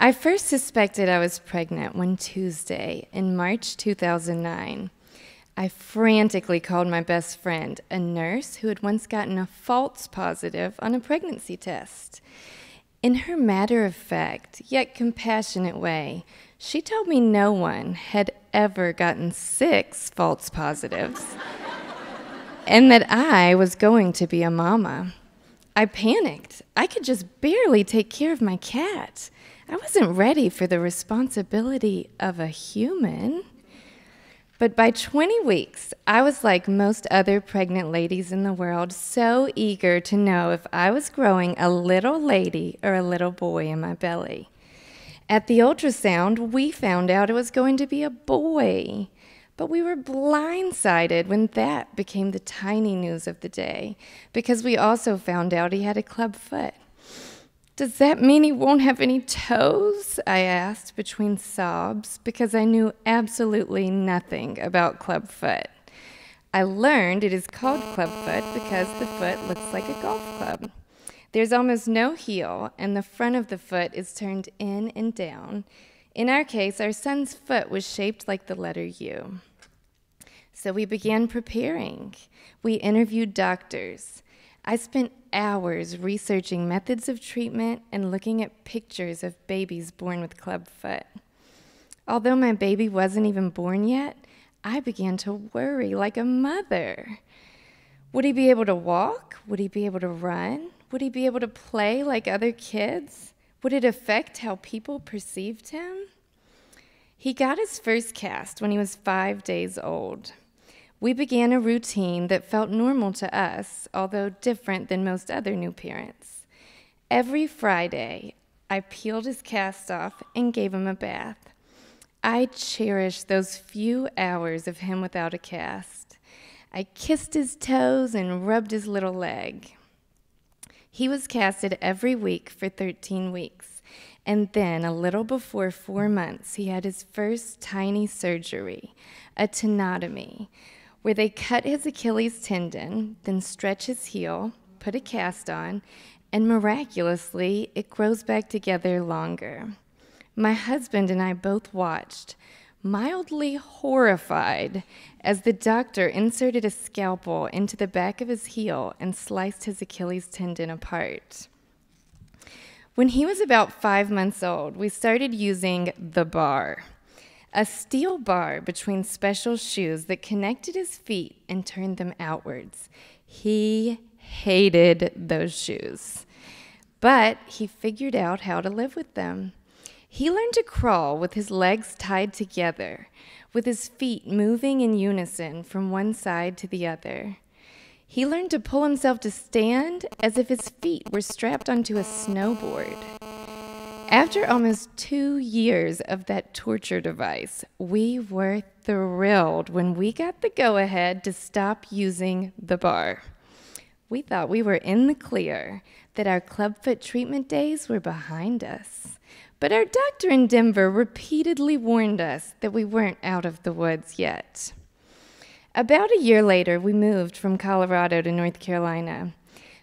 I first suspected I was pregnant one Tuesday in March 2009. I frantically called my best friend, a nurse who had once gotten a false positive on a pregnancy test. In her matter-of-fact, yet compassionate way, she told me no one had ever gotten 6 false positives and that I was going to be a mama. I panicked. I could just barely take care of my cat. I wasn't ready for the responsibility of a human. But by 20 weeks, I was like most other pregnant ladies in the world, so eager to know if I was growing a little lady or a little boy in my belly. At the ultrasound, we found out it was going to be a boy. But we were blindsided when that became the tiny news of the day, because we also found out he had a clubfoot. "Does that mean he won't have any toes?" I asked between sobs, because I knew absolutely nothing about clubfoot. I learned it is called clubfoot because the foot looks like a golf club. There's almost no heel, and the front of the foot is turned in and down. In our case, our son's foot was shaped like the letter U. So we began preparing. We interviewed doctors. I spent hours researching methods of treatment and looking at pictures of babies born with clubfoot. Although my baby wasn't even born yet, I began to worry like a mother. Would he be able to walk? Would he be able to run? Would he be able to play like other kids? Would it affect how people perceived him? He got his first cast when he was 5 days old. We began a routine that felt normal to us, although different than most other new parents. Every Friday, I peeled his cast off and gave him a bath. I cherished those few hours of him without a cast. I kissed his toes and rubbed his little leg. He was casted every week for 13 weeks, and then a little before 4 months, he had his first tiny surgery, a tenotomy, where they cut his Achilles tendon, then stretch his heel, put a cast on, and miraculously, it grows back together longer. My husband and I both watched, mildly horrified, as the doctor inserted a scalpel into the back of his heel and sliced his Achilles tendon apart. When he was about 5 months old, we started using the bar, a steel bar between special shoes that connected his feet and turned them outwards. He hated those shoes, but he figured out how to live with them. He learned to crawl with his legs tied together, with his feet moving in unison from one side to the other. He learned to pull himself to stand as if his feet were strapped onto a snowboard. After almost 2 years of that torture device, we were thrilled when we got the go-ahead to stop using the bar. We thought we were in the clear, that our clubfoot treatment days were behind us. But our doctor in Denver repeatedly warned us that we weren't out of the woods yet. About a year later, we moved from Colorado to North Carolina.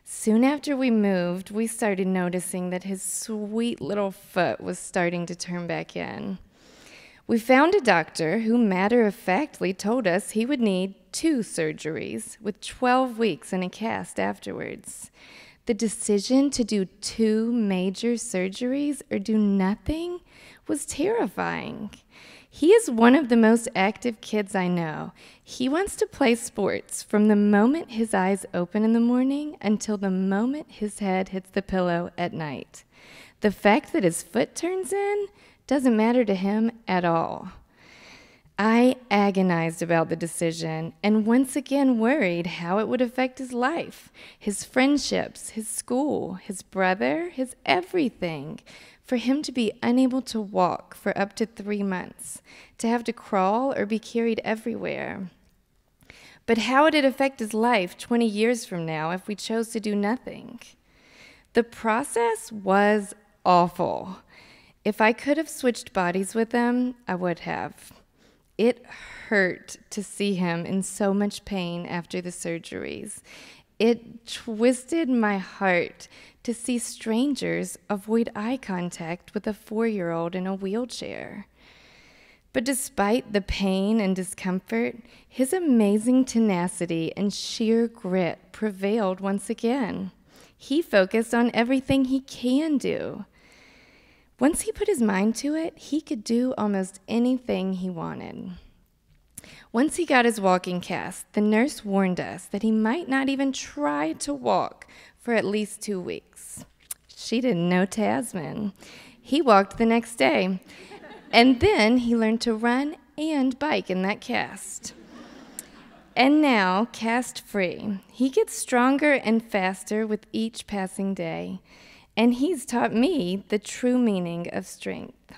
Soon after we moved, we started noticing that his sweet little foot was starting to turn back in. We found a doctor who matter-of-factly told us he would need 2 surgeries with 12 weeks in a cast afterwards. The decision to do 2 major surgeries or do nothing was terrifying. He is one of the most active kids I know. He wants to play sports from the moment his eyes open in the morning until the moment his head hits the pillow at night. The fact that his foot turns in doesn't matter to him at all. I agonized about the decision and once again worried how it would affect his life, his friendships, his school, his brother, his everything. For him to be unable to walk for up to 3 months, to have to crawl or be carried everywhere. But how would it affect his life 20 years from now if we chose to do nothing? The process was awful. If I could have switched bodies with him, I would have. It hurt to see him in so much pain after the surgeries. It twisted my heart to see strangers avoid eye contact with a 4-year-old in a wheelchair. But despite the pain and discomfort, his amazing tenacity and sheer grit prevailed once again. He focused on everything he can do. Once he put his mind to it, he could do almost anything he wanted. Once he got his walking cast, the nurse warned us that he might not even try to walk for at least 2 weeks. She didn't know Tasman. He walked the next day, and then he learned to run and bike in that cast. And now, cast-free, he gets stronger and faster with each passing day, and he's taught me the true meaning of strength.